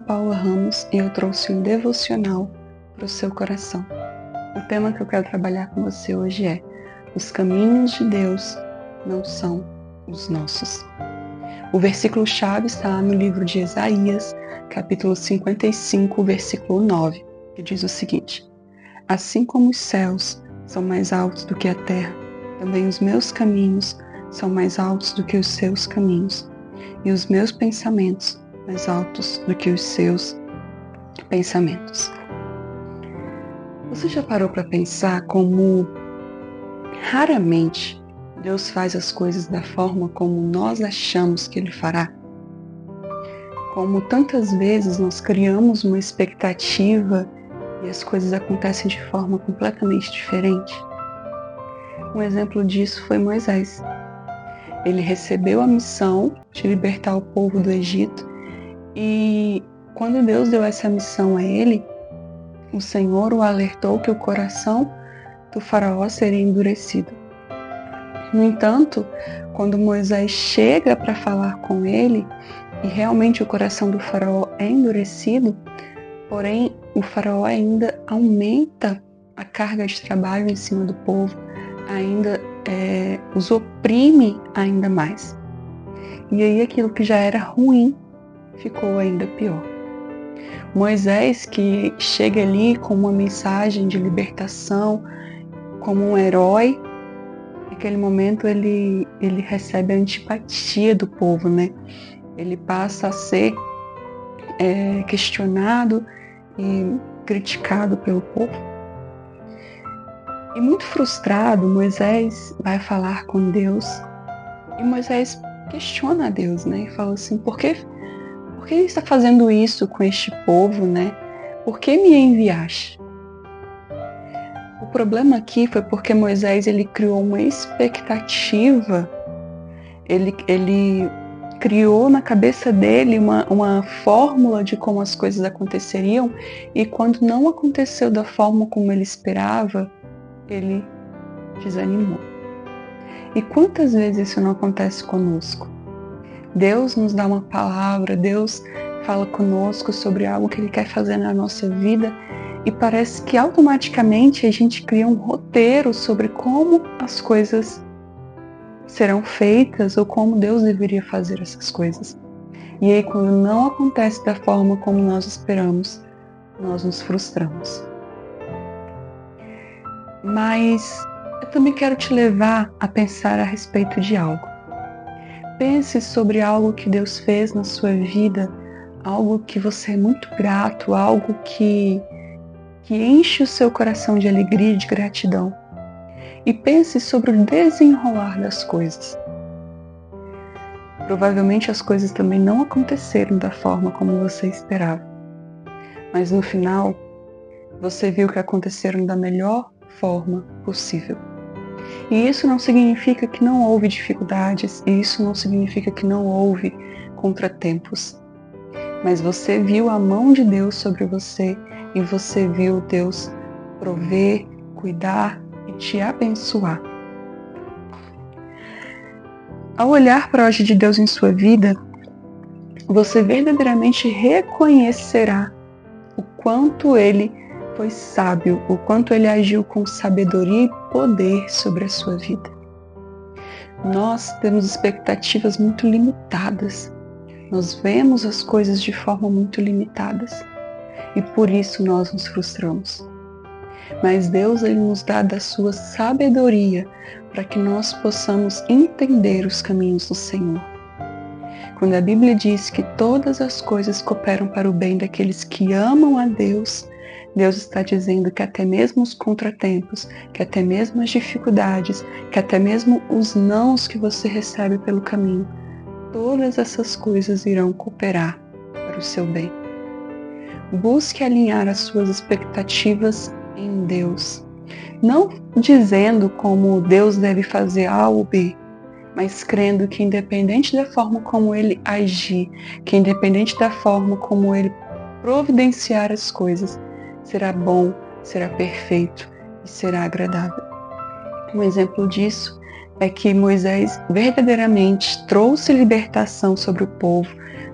Paula Ramos e eu trouxe um devocional para o seu coração. O tema que eu quero trabalhar com você hoje é: os caminhos de Deus não são os nossos. O versículo-chave está no livro de Isaías, capítulo 55, versículo 9, que diz o seguinte: assim como os céus são mais altos do que a terra, também os meus caminhos são mais altos do que os seus caminhos, e os meus pensamentos mais altos do que os seus pensamentos. Você já parou para pensar como raramente Deus faz as coisas da forma como nós achamos que Ele fará? Como tantas vezes nós criamos uma expectativa e as coisas acontecem de forma completamente diferente? Um exemplo disso foi Moisés. Ele recebeu a missão de libertar o povo do Egito e quando Deus deu essa missão a ele, o Senhor o alertou que o coração do faraó seria endurecido. No entanto, quando Moisés chega para falar com ele, e realmente o coração do faraó é endurecido, porém o faraó ainda aumenta a carga de trabalho em cima do povo, ainda os oprime ainda mais. E aí aquilo que já era ruim ficou ainda pior. Moisés, que chega ali com uma mensagem de libertação, como um herói, naquele momento ele recebe a antipatia do povo, né? Ele passa a ser questionado e criticado pelo povo. E muito frustrado, Moisés vai falar com Deus e Moisés questiona a Deus, né? E fala assim: por que ele está fazendo isso com este povo, né? Por que me enviaste? O problema aqui foi porque Moisés ele criou uma expectativa, ele criou na cabeça dele uma fórmula de como as coisas aconteceriam, e quando não aconteceu da forma como ele esperava, ele desanimou. E quantas vezes isso não acontece conosco? Deus nos dá uma palavra, Deus fala conosco sobre algo que Ele quer fazer na nossa vida e parece que automaticamente a gente cria um roteiro sobre como as coisas serão feitas ou como Deus deveria fazer essas coisas. E aí, quando não acontece da forma como nós esperamos, nós nos frustramos. Mas eu também quero te levar a pensar a respeito de algo. Pense sobre algo que Deus fez na sua vida, algo que você é muito grato, algo que enche o seu coração de alegria e de gratidão. E pense sobre o desenrolar das coisas. Provavelmente as coisas também não aconteceram da forma como você esperava. Mas no final, você viu que aconteceram da melhor forma possível. E isso não significa que não houve dificuldades, e isso não significa que não houve contratempos. Mas você viu a mão de Deus sobre você e você viu Deus prover, cuidar e te abençoar. Ao olhar para a obra de Deus em sua vida, você verdadeiramente reconhecerá o quanto Ele foi sábio, o quanto Ele agiu com sabedoria e poder sobre a sua vida. Nós temos expectativas muito limitadas. Nós vemos as coisas de forma muito limitadas e por isso nós nos frustramos. Mas Deus Ele nos dá da sua sabedoria para que nós possamos entender os caminhos do Senhor. Quando a Bíblia diz que todas as coisas cooperam para o bem daqueles que amam a Deus, Deus está dizendo que até mesmo os contratempos, que até mesmo as dificuldades, que até mesmo os nãos que você recebe pelo caminho, todas essas coisas irão cooperar para o seu bem. Busque alinhar as suas expectativas em Deus, não dizendo como Deus deve fazer A ou B, mas crendo que independente da forma como Ele agir, que independente da forma como Ele providenciar as coisas, será bom, será perfeito e será agradável. Um exemplo disso é que Moisés verdadeiramente trouxe libertação sobre o povo,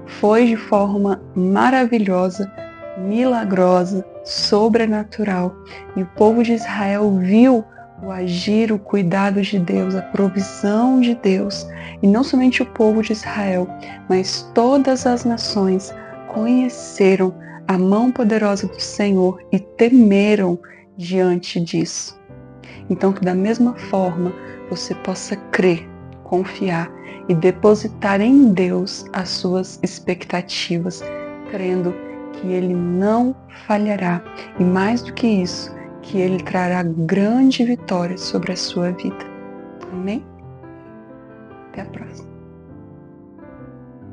foi de forma maravilhosa, milagrosa, sobrenatural. E o povo de Israel viu o agir, o cuidado de Deus, a provisão de Deus. E não somente o povo de Israel, mas todas as nações conheceram a mão poderosa do Senhor e temeram diante disso. Então, que da mesma forma você possa crer, confiar e depositar em Deus as suas expectativas, crendo que Ele não falhará e, mais do que isso, que Ele trará grande vitória sobre a sua vida. Amém? Até a próxima.